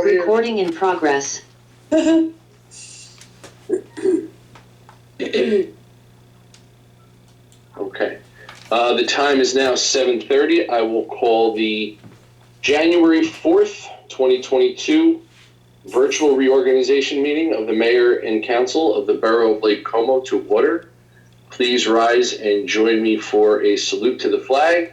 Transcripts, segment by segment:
Recording in progress. Okay. The time is now 7:30. I will call the January 4th, 2022 virtual reorganization meeting of the Mayor and Council of the Borough of Lake Como to order. Please rise and join me for a salute to the flag.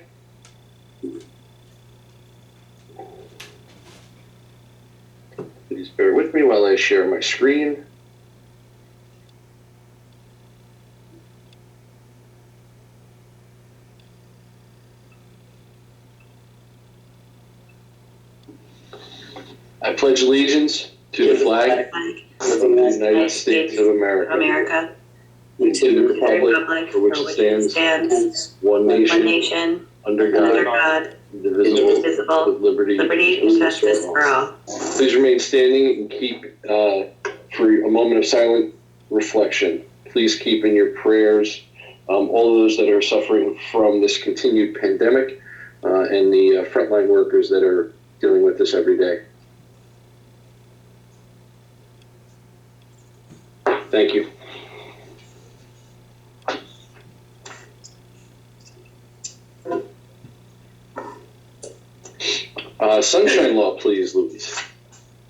Please bear with me while I share my screen. I pledge allegiance to the flag of the United States of America, and to the republic for which it stands, one nation, under God, indivisible, with liberty and justice for all. Please remain standing and keep for a moment of silent reflection. Please keep in your prayers all those that are suffering from this continued pandemic and the frontline workers that are dealing with this every day. Thank you. Sunshine law, please, Louise.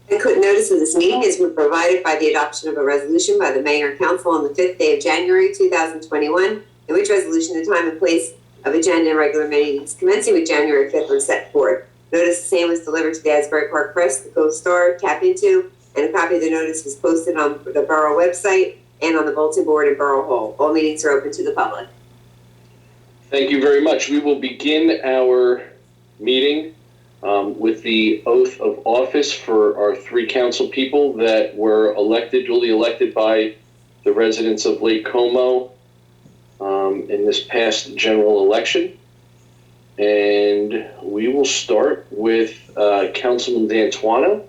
Adequate notice of this meeting has been provided by the adoption of a resolution by the Mayor and Council on the 5th day of January 2021, in which resolution the time and place of agenda and regular meetings commencing with January 5th were set forth. Notice the same was delivered to the Asbury Park Press, the Coast Star, Tap Into, and a copy of the notice was posted on the Borough website and on the bulletin board in Borough Hall. All meetings are open to the public. Thank you very much. We will begin our meeting with the oath of office for our three council people that were duly elected by the residents of Lake Como in this past general election. And we will start with Councilman D'Antuono.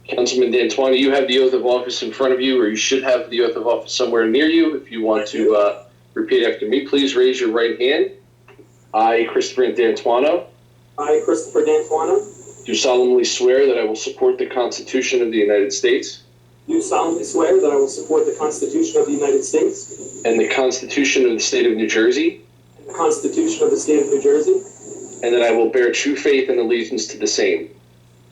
Councilman D'Antuono, you have the oath of office in front of you, or you should have the oath of office somewhere near you. If you want to repeat after me, please raise your right hand. I, Christopher D'Antuono. I, Christopher D'Antuono. Do solemnly swear that I will support the Constitution of the United States. Do solemnly swear that I will support the Constitution of the United States. And the Constitution of the State of New Jersey. And the Constitution of the State of New Jersey. And that I will bear true faith and allegiance to the same.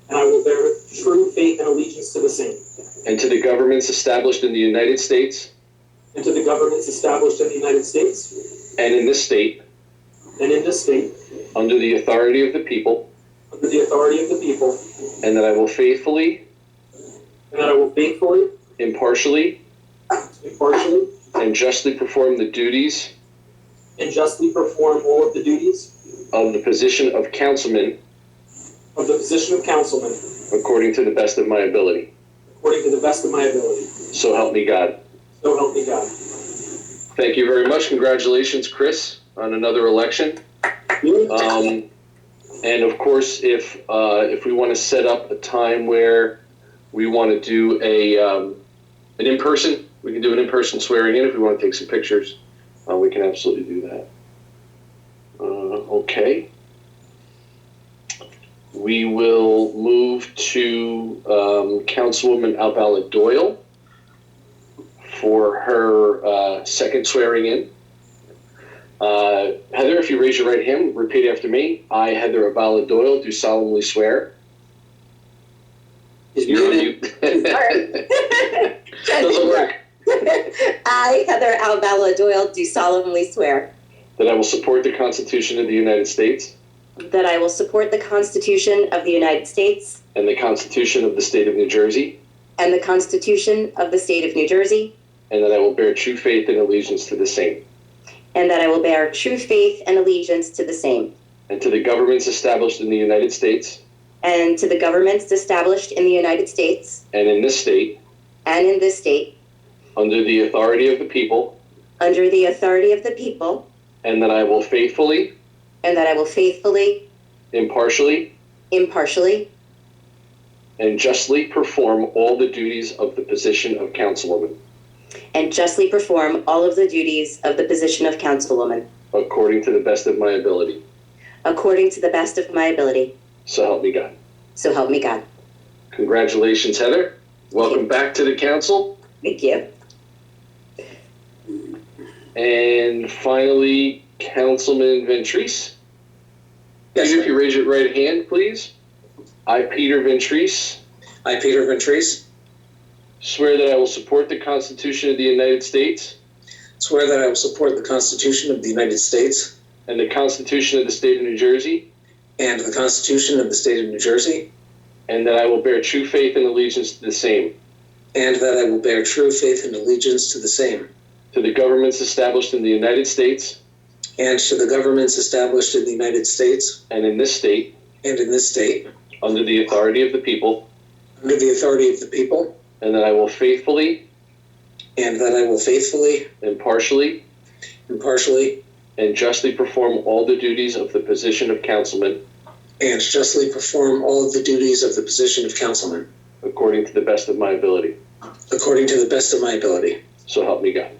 And I will bear true faith and allegiance to the same. And to the governments established in the United States. And to the governments established in the United States. And in this state. And in this state. Under the authority of the people. Under the authority of the people. And that I will faithfully. And that I will faithfully. Impartially. Impartially. And justly perform the duties. And justly perform all of the duties. Of the position of councilman. Of the position of councilman. According to the best of my ability. According to the best of my ability. So help me God. So help me God. Thank you very much. Congratulations, Chris, on another election. And of course, if we want to set up a time where we want to do an in-person, we can do an in-person swearing in. If we want to take some pictures, we can absolutely do that. Okay. We will move to Councilwoman Albala Doyle for her second swearing in. Heather, if you raise your right hand, repeat after me. I, Heather Albala Doyle, do solemnly swear. You're on mute. Doesn't work. I, Heather Albala Doyle, do solemnly swear that I will support the Constitution of the United States. That I will support the Constitution of the United States. And the Constitution of the State of New Jersey. And the Constitution of the State of New Jersey. And that I will bear true faith and allegiance to the same. And that I will bear true faith and allegiance to the same. And to the governments established in the United States. And to the governments established in the United States. And in this state. And in this state. Under the authority of the people. Under the authority of the people. And that I will faithfully. And that I will faithfully. Impartially. Impartially. And justly perform all the duties of the position of councilwoman. And justly perform all of the duties of the position of councilwoman. According to the best of my ability. according to the best of my ability. So help me God. So help me God. Congratulations, Heather. Welcome back to the council. Thank you. And finally, Councilman Ventris. Yes, Peter, if you raise your right hand, please. I, Peter Ventris, I, Peter Ventris, swear that I will support the Constitution of the United States swear that I will support the Constitution of the United States and the Constitution of the State of New Jersey, and the Constitution of the State of New Jersey, and that I will bear true faith and allegiance to the same, and that I will bear true faith and allegiance to the same, to the governments established in the United States and to the governments established in the United States and in this state, and in this state, under the authority of the people, under the authority of the people, and that I will faithfully, impartially, impartially, and justly perform all the duties of the position of councilman and justly perform all of the duties of the position of councilman, according to the best of my ability. according to the best of my ability. So help me God.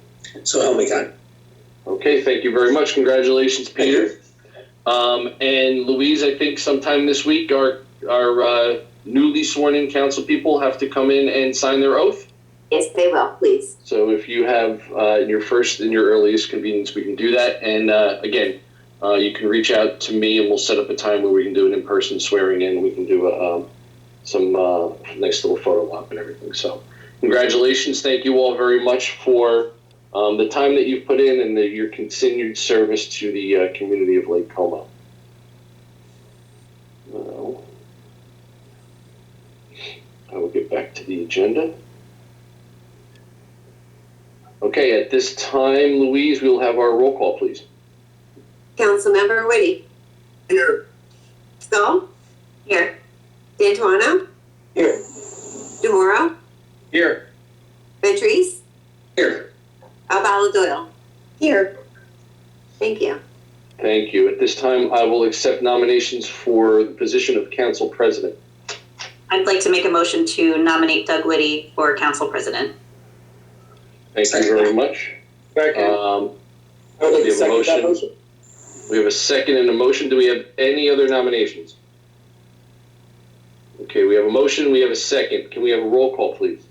So help me God. Okay, thank you very much. Congratulations, Peter. And Louise, I think sometime this week, our newly sworn in council people have to come in and sign their oath. Yes, they will, please. So if you have in your earliest convenience, we can do that. And again, you can reach out to me and we'll set up a time where we can do an in-person swearing in. We can do some nice little photo op and everything. So congratulations. Thank you all very much for the time that you've put in and your continued service to the community of Lake Como. Now, I will get back to the agenda. Okay, at this time, Louise, we'll have our roll call, please. Councilmember Whitty. Here. Skull. Here. D'Antuono. Here. DeMoro. Here. Ventris. Here. Doyle. Here. Thank you. Thank you. At this time, I will accept nominations for the position of council president. I'd like to make a motion to nominate Doug Whitty for council president. Thank you very much. Second. We have a Second that motion. We have a second and a motion. Do we have any other nominations? Okay, we have a motion. We have a second. Can we have a roll call, please?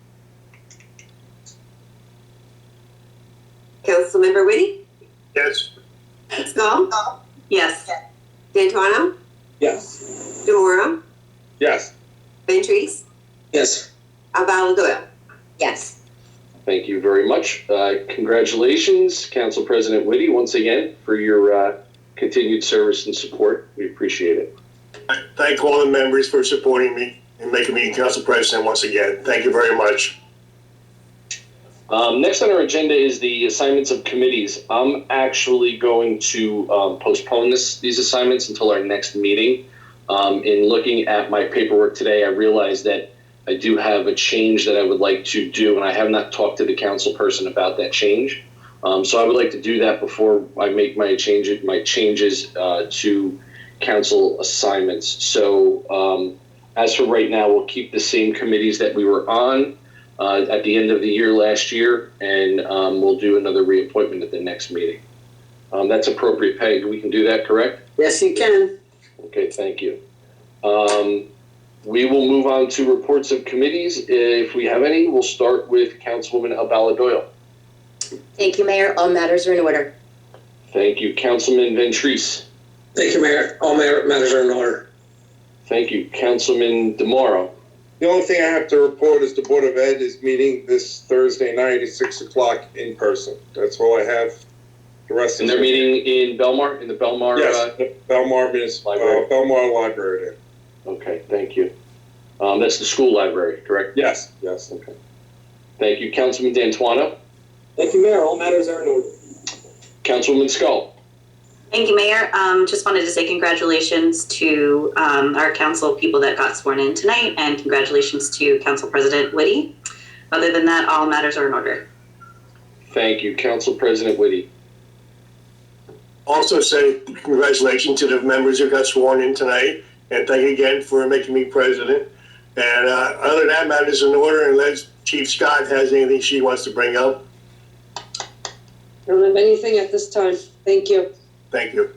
Councilmember Whitty. Yes. Skull. Yes. D'Antuono. Yes. DeMoro. Yes. Ventris. Yes. Doyle. Yes. Thank you very much. Congratulations, Council President Whitty, once again, for your continued service and support. We appreciate it. I thank all the members for supporting me and making me council president once again. Thank you very much. Next on our agenda is the assignments of committees. I'm actually going to postpone these assignments until our next meeting. In looking at my paperwork today, I realized that I do have a change that I would like to do, and I have not talked to the council person about that change. So I would like to do that before I make my changes to council assignments. So as for right now, we'll keep the same committees that we were on at the end of the year last year, and we'll do another reappointment at the next meeting. That's appropriate, Peg. We can do that, correct? Yes, you can. Okay, thank you. We will move on to reports of committees. If we have any, we'll start with Councilwoman Doyle. Thank you, Mayor. All matters are in order. Thank you. Councilman Ventris. Thank you, Mayor. All matters are in order. Thank you. Councilman DeMoro. The only thing I have to report is the Board of Ed is meeting this Thursday night at 6 o'clock in person. That's all I have. The rest And is... they're meeting in Belmar, in the Belmar? Yes, Belmar Library. Belmar Library. Okay, thank you. That's the school library, correct? Yes, yes. Okay. Thank you. Councilman D'Antuono. Thank you, Mayor. All matters are in order. Councilwoman Skull. Thank you, Mayor. Just wanted to say congratulations to our council people that got sworn in tonight, and congratulations to Council President Whitty. Other than that, all matters are in order. Thank you. Council President Whitty. Also say congratulations to the members who got sworn in tonight, and thank you again for making me president. And other than that, matters in order, unless Chief Scott has anything she wants to bring up. I don't have anything at this time. Thank you. Thank you.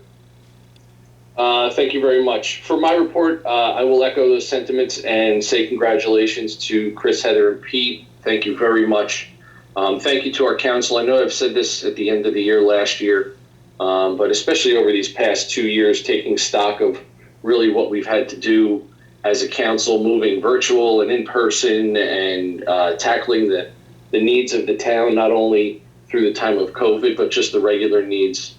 Thank you very much. For my report, I will echo those sentiments and say congratulations to Chris, Heather, and Pete. Thank you very much. Thank you to our council. I know I've said this at the end of the year last year, but especially over these past 2 years, taking stock of really what we've had to do as a council, moving virtual and in person, and tackling the needs of the town, not only through the time of COVID, but just the regular needs.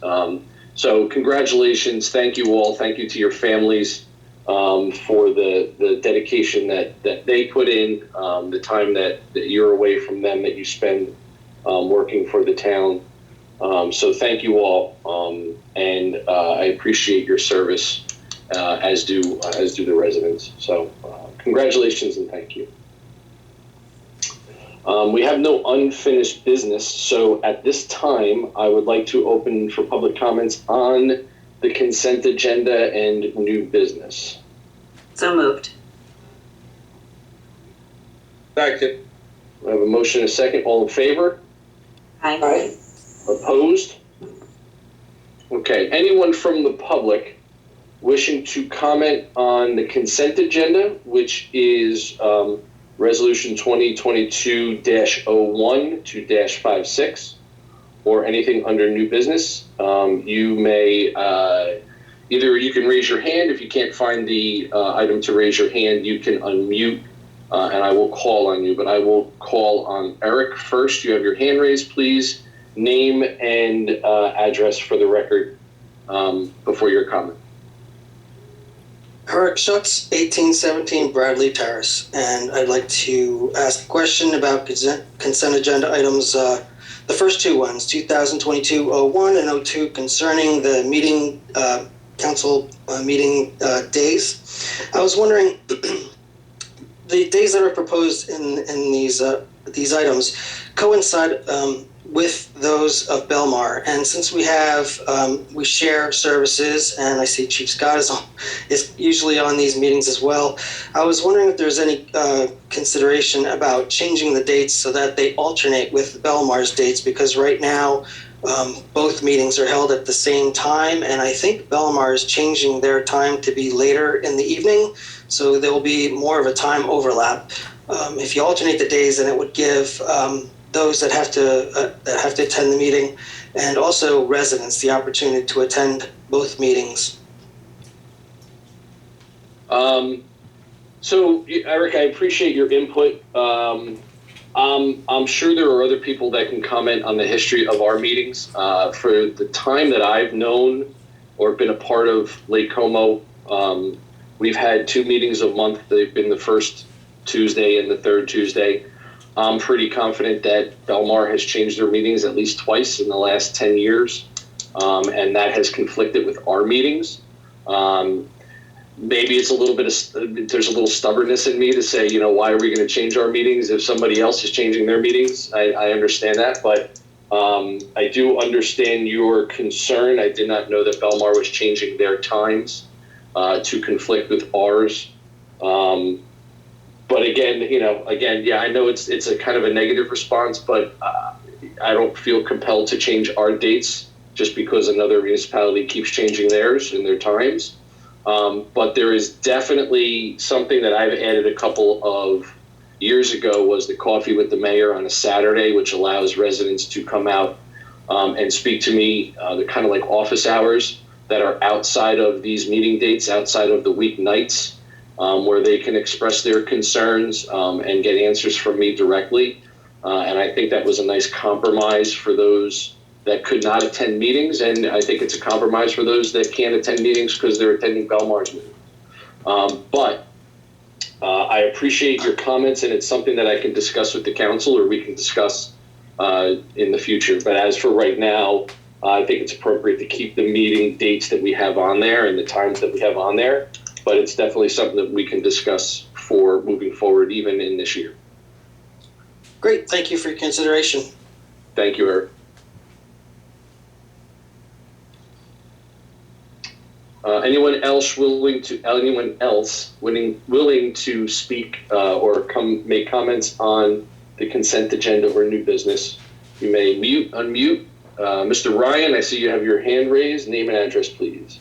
So congratulations. Thank you all. Thank you to your families for the dedication that they put in, the time that you're away from them, that you spend working for the town. So thank you all. And I appreciate your service, as do the residents. So congratulations and thank you. We have no unfinished business, so at this time, I would like to open for public comments on the consent agenda and new business. So moved. Second. I have a motion and a second. All in favor? Aye. Opposed? Okay, anyone from the public wishing to comment on the consent agenda, which is Resolution 2022-01 to -56, or anything under new business, you may either you can raise your hand. If you can't find the item to raise your hand, you can unmute, and I will call on you. But I will call on Eric first. You have your hand raised, please. Name and address for the record before your comment. Eric Schutz, 1817 Bradley Terrace, and I'd like to ask a question about consent agenda items, the first two ones, 2022-01 and 02, concerning the meeting, council meeting days. I was wondering, the days that are proposed in these items coincide with those of Belmar, and since we have we share services, and I see Chief Scott is usually on these meetings as well, I was wondering if there's any consideration about changing the dates so that they alternate with Belmar's dates, because right now both meetings are held at the same time, and I think Belmar is changing their time to be later in the evening, so there will be more of a time overlap. If you alternate the days, then it would give those that have to attend the meeting, and also residents, the opportunity to attend both meetings. So, Eric, I appreciate your input. I'm sure there are other people that can comment on the history of our meetings. For the time that I've known or been a part of Lake Como, we've had 2 meetings a month. They've been the first Tuesday and the third Tuesday. I'm pretty confident that Belmar has changed their meetings at least twice in the last 10 years, and that has conflicted with our meetings. Maybe it's a little bit there's a little stubbornness in me to say, why are we going to change our meetings if somebody else is changing their meetings? I understand that, but I do understand your concern. I did not know that Belmar was changing their times to conflict with ours. But again, I know it's a kind of a negative response, but I don't feel compelled to change our dates just because another municipality keeps changing theirs and their times. But there is definitely something that I've added a couple of years ago, was the coffee with the mayor on a Saturday, which allows residents to come out and speak to me, the kind of like office hours that are outside of these meeting dates, outside of the weeknights. Where they can express their concerns and get answers from me directly. And I think that was a nice compromise for those that could not attend meetings, and I think it's a compromise for those that can't attend meetings because they're attending Belmar's meeting. But I appreciate your comments, and it's something that I can discuss with the council, or we can discuss in the future. But as for right now, I think it's appropriate to keep the meeting dates that we have on there and the times that we have on there. But it's definitely something that we can discuss for moving forward, even in this year. Great, thank you for your consideration. Thank you, Eric. Anyone else willing to speak or make comments on the consent agenda or new business? You may unmute. Mr. Ryan, I see you have your hand raised. Name and address, please.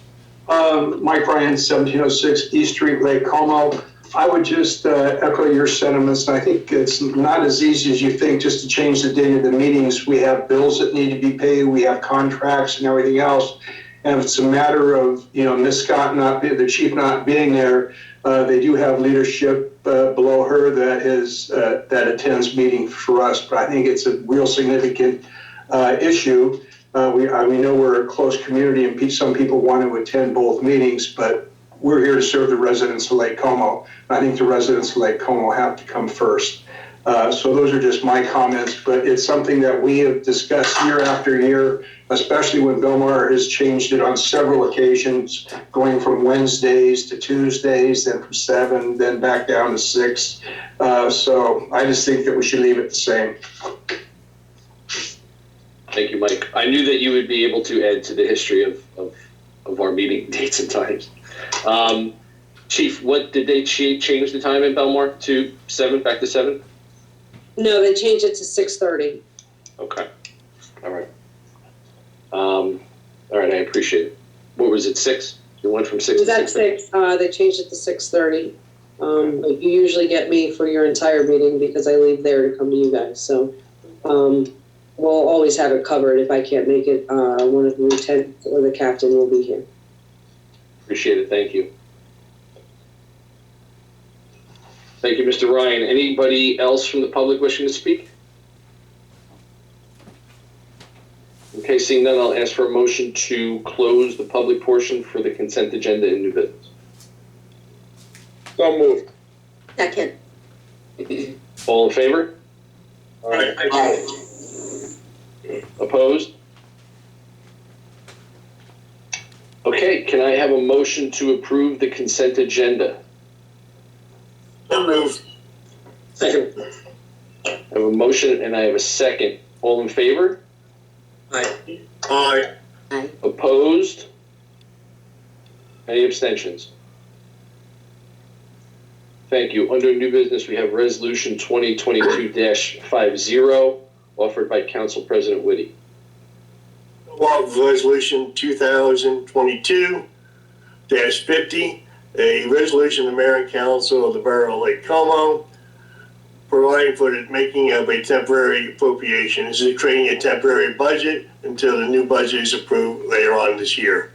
Mike Ryan, 1706 East Street, Lake Como. I would just echo your sentiments. I think it's not as easy as you think just to change the date of the meetings. We have bills that need to be paid. We have contracts and everything else. And if it's a matter of, Ms. Scott the chief not being there, they do have leadership below her that attends meetings for us. But I think it's a real significant issue. We know we're a close community and some people want to attend both meetings, but we're here to serve the residents of Lake Como. I think the residents of Lake Como have to come first. So those are just my comments, but it's something that we have discussed year after year, especially when Belmar has changed it on several occasions, going from Wednesdays to Tuesdays, then from 7, then back down to 6. So I just think that we should leave it the same. Thank you, Mike. I knew that you would be able to add to the history of our meeting dates and times. Chief, what did they change the time in Belmar to 7, back to 7? No, they changed it to 6:30. Okay. All right. All right, I appreciate it. What was it, 6? You went from 6 It was to at 6. They changed it to 6:30. But you usually get me for your entire meeting because I leave there to come to you guys. So we'll always have it covered. If I can't make it, one of the lieutenants or the captain will be here. Appreciate it. Thank you. Thank you, Mr. Ryan. Anybody else from the public wishing to speak? Okay, seeing none, I'll ask for a motion to close the public portion for the consent agenda and new business. So moved. Second. All in favor? Aye. Opposed? Okay, can I have a motion to approve the consent agenda? So moved. Second. I have a motion and I have a second. All in favor? Aye. Aye. Opposed? Any abstentions? Thank you. Under new business, we have resolution 2022-50 offered by Council President Whitty. Of resolution 2022-50, a resolution of the mayor and council of the borough of Lake Como providing for the making of a temporary appropriation. This is creating a temporary budget until the new budget is approved later on this year.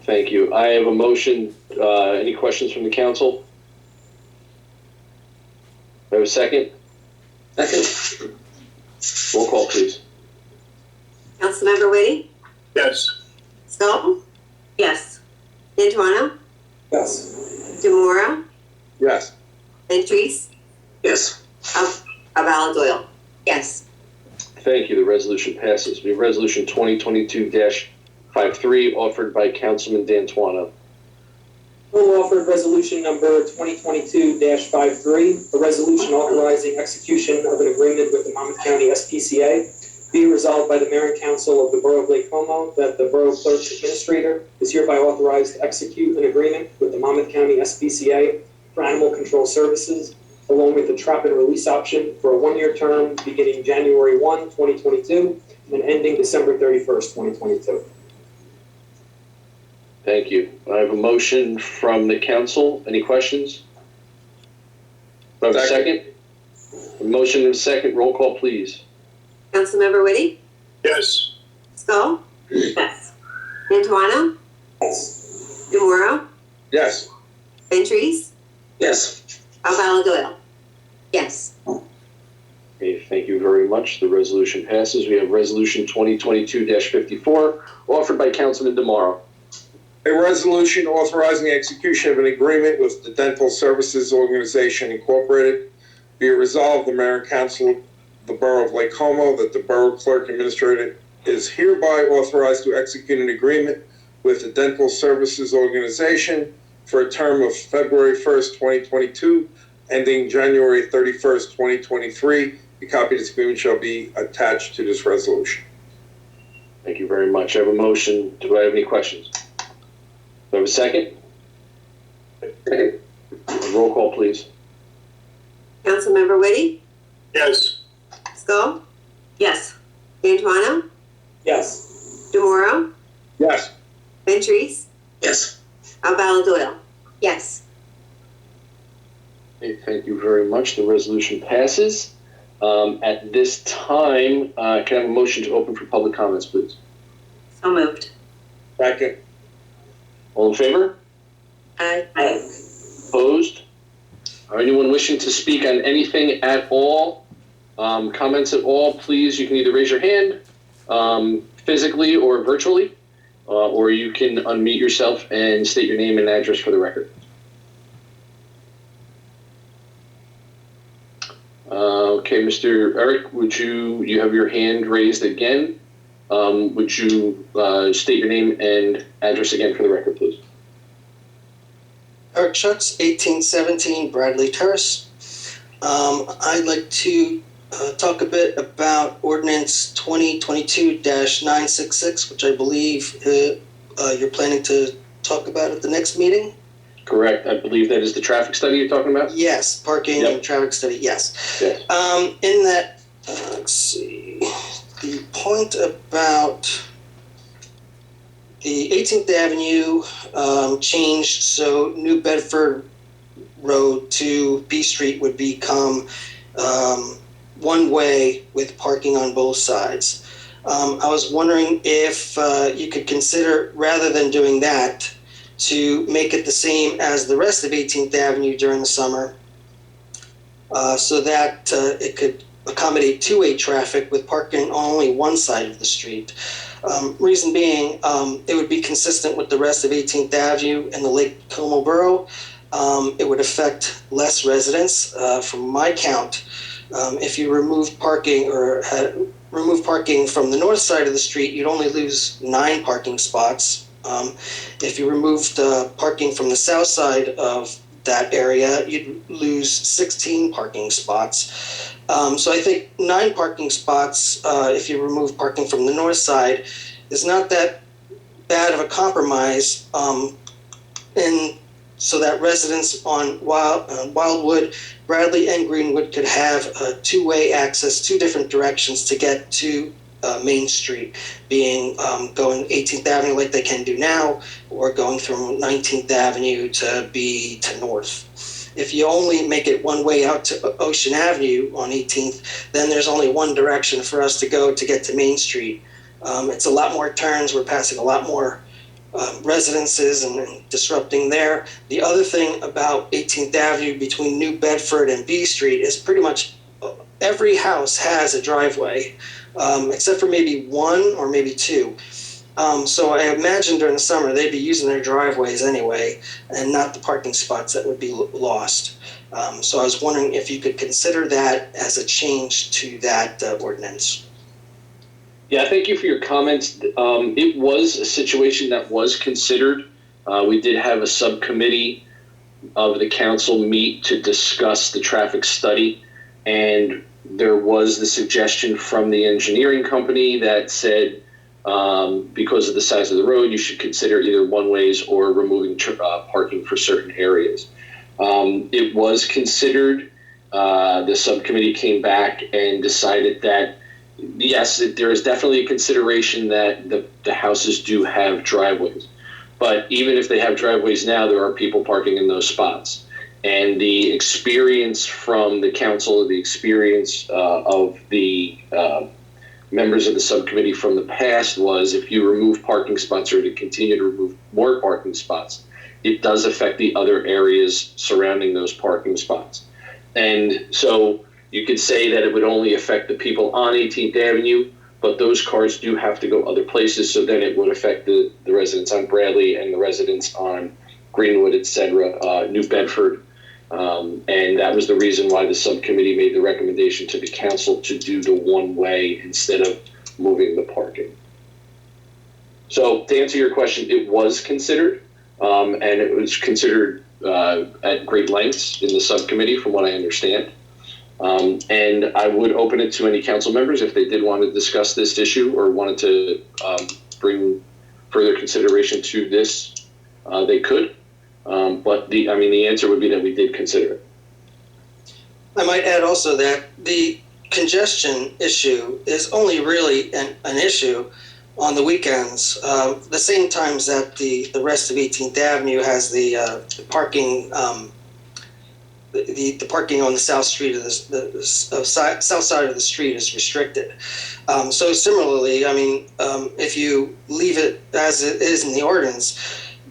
Thank you. I have a motion. Any questions from the council? I have a second? Second. Roll call, please. Councilmember Whitty? Yes. Sculp? Yes. Antoine? Yes. Demora? Yes. Ventrice? Yes. Avala Doyle? Yes. Thank you. The resolution passes. We have resolution 2022-53 offered by Councilman D'Antuono. Co-offered resolution number 2022-53, a resolution authorizing execution of an agreement with the Monmouth County SPCA. Be resolved by the Mayor and Council of the Borough of Lake Como that the Borough Clerk Administrator is hereby authorized to execute an agreement with the Monmouth County SPCA for animal control services, along with the trap and release option for a 1-year term beginning January 1, 2022, and ending December 31st, 2022. Thank you. I have a motion from the council. Any questions? Do I have a second? A motion and a second. Roll call, please. Councilmember Whitty? Yes. Sculp? Yes. Antoine? Yes. Demora? Yes. Ventrice? Yes. Avala Doyle? Yes. Okay, thank you very much. The resolution passes. We have resolution 2022-54 offered by Councilman DeMauro. A resolution authorizing the execution of an agreement with the Dental Services Organization Incorporated. Be it resolved, the Mayor and Council of the Borough of Lake Como that the Borough Clerk Administrator is hereby authorized to execute an agreement with the Dental Services Organization for a term of February 1st, 2022, ending January 31st, 2023. A copy of this agreement shall be attached to this resolution. Thank you very much. I have a motion. Do I have any questions? Do I have a second? Second. Roll call, please. Councilmember Whitty? Yes. Sculp? Yes. D'Antuono, Yes. DeMoro, Yes. Ventries, Yes. Doyle. Yes. Okay, thank you very much. The resolution passes. At this time, can I have a motion to open for public comments, please? So moved. Second. All in favor? Aye. Opposed? Or anyone wishing to speak on anything at all? Comments at all, please, you can either raise your hand physically or virtually, or you can unmute yourself and state your name and address for the record. Okay, Mr. Eric, would you have your hand raised again? Would you state your name and address again for the record, please? Eric Schutz, 1817 Bradley Terrace. I'd like to talk a bit about Ordinance 2022-966, which I believe you're planning to talk about at the next meeting. Correct. I believe that is the traffic study you're talking about? Yes, parking Yep. and traffic study, yes. Yes. In that, let's see, the point about the 18th Avenue changed so New Bedford Road to B Street would become one way with parking on both sides. I was wondering if you could consider, rather than doing that, to make it the same as the rest of 18th Avenue during the summer, so that it could accommodate two-way traffic with parking on only one side of the street. Reason being, it would be consistent with the rest of 18th Avenue and the Lake Como borough. It would affect less residents. From my count, if you remove parking remove parking from the north side of the street, you'd only lose 9 parking spots. If you removed parking from the south side of that area, you'd lose 16 parking spots. So I think 9 parking spots, if you remove parking from the north side, is not that bad of a compromise. And so that residents on Wildwood, Bradley, and Greenwood could have two-way access, 2 different directions to get to Main Street, being going 18th Avenue like they can do now, or going from 19th Avenue to north. If you only make it one way out to Ocean Avenue on 18th, then there's only one direction for us to go to get to Main Street. It's a lot more turns. We're passing a lot more residences and disrupting there. The other thing about 18th Avenue between New Bedford and B Street is pretty much every house has a driveway, except for maybe 1 or maybe 2. So I imagine during the summer they'd be using their driveways anyway, and not the parking spots that would be lost. So I was wondering if you could consider that as a change to that ordinance. Yeah, thank you for your comments. It was a situation that was considered. We did have a subcommittee of the council meet to discuss the traffic study, and there was the suggestion from the engineering company that said, because of the size of the road, you should consider either one-ways or removing parking for certain areas. It was considered. The subcommittee came back and decided that, yes, there is definitely a consideration that the houses do have driveways. But even if they have driveways now, there are people parking in those spots. And the experience from the council, the experience of the members of the subcommittee from the past was, if you remove parking spots or to continue to remove more parking spots, it does affect the other areas surrounding those parking spots. And so you could say that it would only affect the people on 18th Avenue, but those cars do have to go other places, so then it would affect the residents on Bradley and the residents on Greenwood, etc., New Bedford. And that was the reason why the subcommittee made the recommendation to the council to do the one-way instead of moving the parking. So to answer your question, it was considered, and it was considered at great lengths in the subcommittee, from what I understand. And I would open it to any council members if they did want to discuss this issue or wanted to bring further consideration to this, they could. But the answer would be that we did consider it. I might add also that the congestion issue is only really an issue on the weekends, the same times that the rest of 18th Avenue has the parking, the parking on the south street of south side of the street is restricted. So similarly, I mean, if you leave it as it is in the ordinance,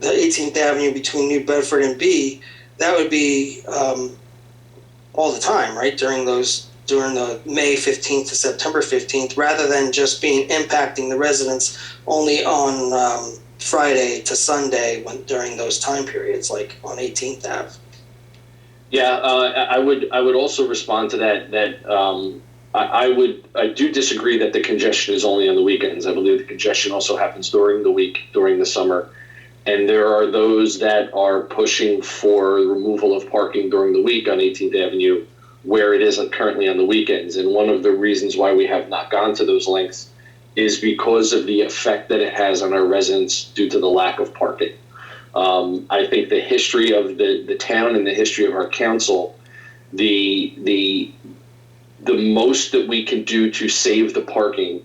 the 18th Avenue between New Bedford and B, that would be all the time, right? During the May 15th to September 15th, rather than just impacting the residents only on Friday to Sunday during those time periods, like on 18th Ave. Yeah, I would also respond to that. I do disagree that the congestion is only on the weekends. I believe the congestion also happens during the week, during the summer. And there are those that are pushing for removal of parking during the week on 18th Avenue where it isn't currently on the weekends. And one of the reasons why we have not gone to those lengths is because of the effect that it has on our residents due to the lack of parking. I think the history of the town and the history of our council, the most that we can do to save the parking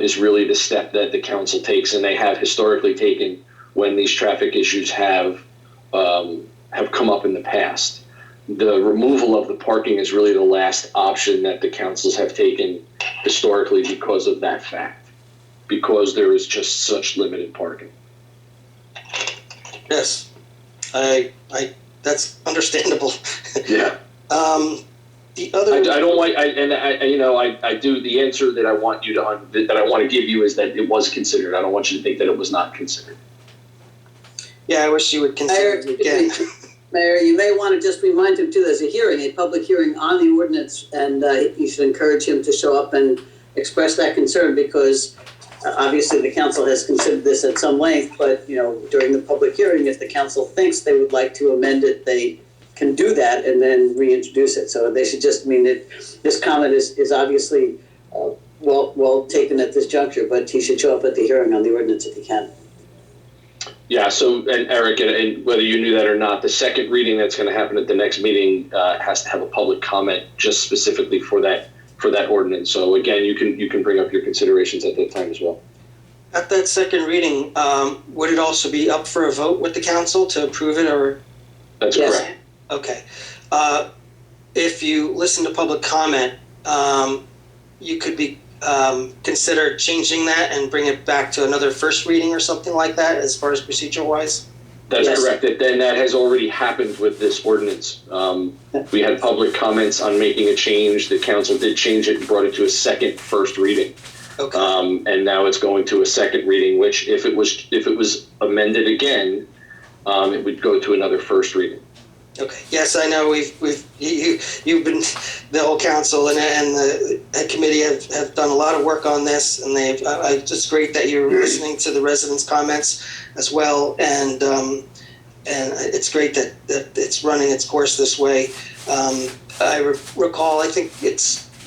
is really the step that the council takes, and they have historically taken when these traffic issues have come up in the past. The removal of the parking is really the last option that the councils have taken historically because of that fact, because there is just such limited parking. Yes, I that's understandable. Yeah. The other, I don't want, I do. The answer that I want you to that I want to give you is that it was considered. I don't want you to think that it was not considered. Yeah, I wish you would consider it again. Mayor, you may want to just remind him too, there's a public hearing on the ordinance, and you should encourage him to show up and express that concern, because obviously the council has considered this at some length, but during the public hearing, if the council thinks they would like to amend it, they can do that and then reintroduce it. So they should just, this comment is obviously well taken at this juncture, but he should show up at the hearing on the ordinance if he can. Yeah, so, and Eric, and whether you knew that or not, the second reading that's going to happen at the next meeting has to have a public comment just specifically for that ordinance. So again, you can bring up your considerations at that time as well. At that second reading, would it also be up for a vote with the council to approve it, or? That's correct. Okay. If you listen to public comment, you could consider changing that and bring it back to another first reading or something like that, as far as procedure wise? That's correct. Then that has already happened with this ordinance. We had public comments on making a change. The council did change it and brought it to a first reading. Okay. And now it's going to a second reading, which if it was amended again, it would go to another first reading. Okay. Yes, I know you've been, the whole council and the committee have done a lot of work on this, and it's great that you're listening to the residents' comments as well, and it's great that it's running its course this way. I recall, I think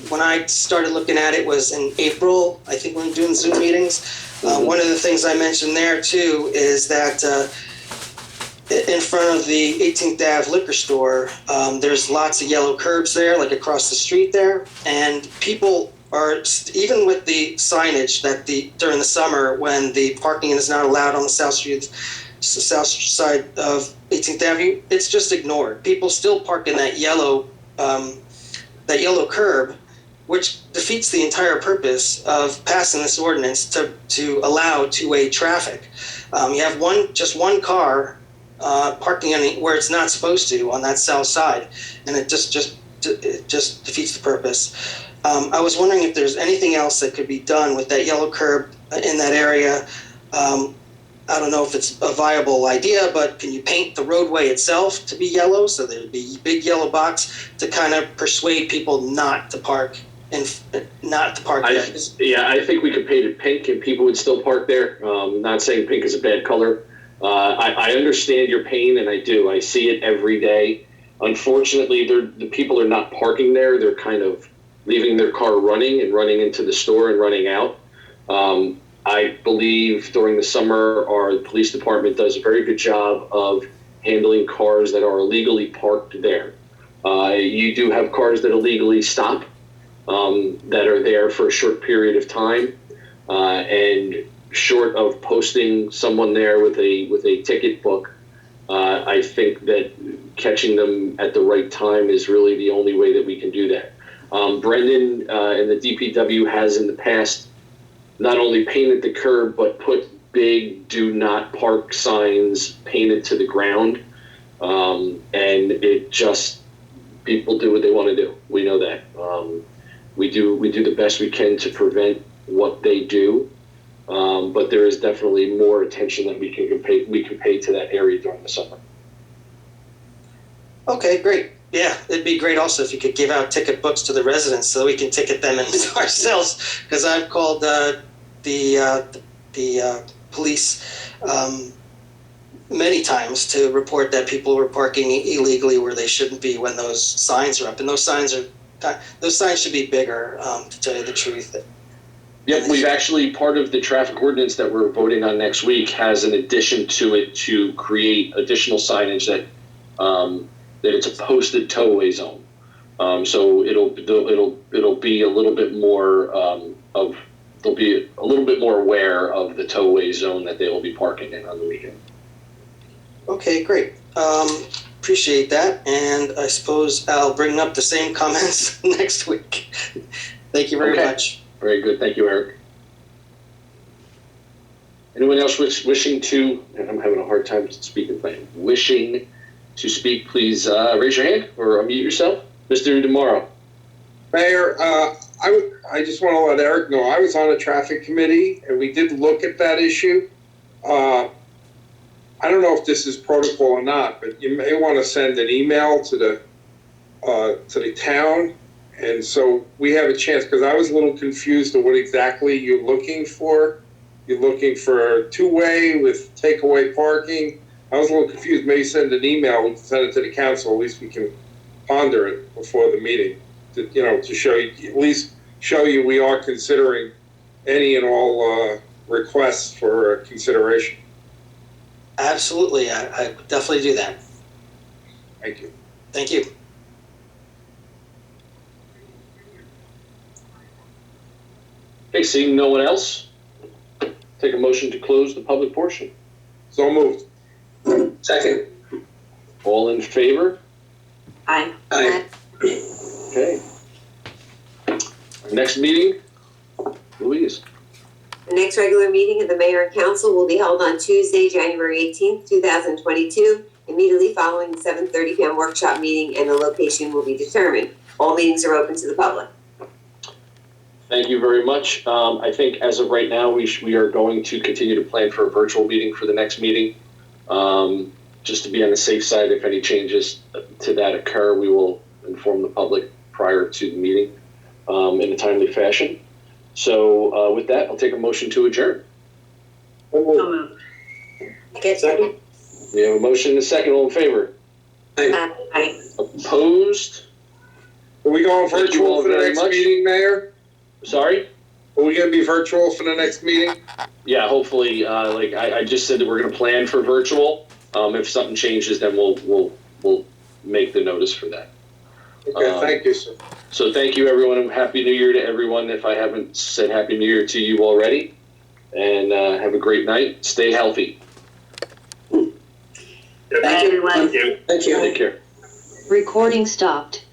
when I started looking at it was in April, I think, when doing Zoom meetings. One of the things I mentioned there too is that in front of the 18th Ave liquor store, there's lots of yellow curbs there, like across the street there. And people are, even with the signage that during the summer when the parking is not allowed on the south side of 18th Avenue, it's just ignored. People still park in that yellow curb, which defeats the entire purpose of passing this ordinance to allow two-way traffic. You have just one car parking where it's not supposed to on that south side, and it just defeats the purpose. I was wondering if there's anything else that could be done with that yellow curb in that area. I don't know if it's a viable idea, but can you paint the roadway itself to be yellow, so there'd be a big yellow box to kind of persuade people not to park there? I think we could paint it pink and people would still park there. Not saying pink is a bad color. I understand your pain, and I do. I see it every day. Unfortunately, the people are not parking there. They're kind of leaving their car running into the store and running out. I believe during the summer, our police department does a very good job of handling cars that are illegally parked there. You do have cars that illegally stop that are there for a short period of time, and short of posting someone there with a ticket book, I think that catching them at the right time is really the only way that we can do that. Brendan and the DPW has in the past not only painted the curb, but put big "do not park" signs painted to the ground. And it just, people do what they want to do. We know that. We do the best we can to prevent what they do. But there is definitely more attention that we can pay to that area during the summer. Okay, great. Yeah, it'd be great also if you could give out ticket books to the residents so that we can ticket them in ourselves. Because I've called the police many times to report that people were parking illegally where they shouldn't be when those signs are up. And those signs should be bigger, to tell you the truth. Yep, we've actually, part of the traffic ordinance that we're voting on next week has an addition to it to create additional signage that it's a posted tow-away zone. So it'll be a little bit more they'll be a little bit more aware of the tow-away zone that they will be parking in on the weekend. Okay, great. Appreciate that, and I suppose I'll bring up the same comments next week. Thank you very much. Very good. Thank you, Eric. Anyone else wishing to, and I'm having a hard time speaking, wishing to speak, please raise your hand or unmute yourself. Mr. DeMauro. Mayor, I just want to let Eric know, I was on a traffic committee and we did look at that issue. I don't know if this is protocol or not, but you may want to send an email to the town. And so we have a chance, because I was a little confused of what exactly you're looking for. You're looking for two-way with takeaway parking. I was a little confused. Maybe send an email, we can send it to the council, at least we can ponder it before the meeting. To show you, at least show you we are considering any and all requests for consideration. Absolutely, I would definitely do that. Thank you. Thank you. Okay, seeing no one else, take a motion to close the public portion. So moved. Second. All in favor? Aye. Aye. Okay. Our next meeting, Louise. The next regular meeting of the Mayor and Council will be held on Tuesday, January 18th, 2022, immediately following the 7:30 p.m. workshop meeting, and the location will be determined. All meetings are open to the public. Thank you very much. I think as of right now, we are going to continue to plan for a virtual meeting for the next meeting. Just to be on the safe side, if any changes to that occur, we will inform the public prior to the meeting in a timely fashion. So with that, I'll take a motion to adjourn. Second. We have a motion and a second. All in favor? Aye. Opposed? Are we going Thank you all virtual for the very next much. meeting, Mayor? Sorry? Are we going to be virtual for the next meeting? Yeah, hopefully. Like I just said that we're going to plan for virtual. If something changes, then we'll make the notice for that. Okay, thank you, sir. So thank you, everyone, and Happy New Year to everyone. If I haven't said Happy New Year to you already, and have a great night. Stay healthy. Bye, everyone. Thank you. Thank you. Take care. Recording stopped.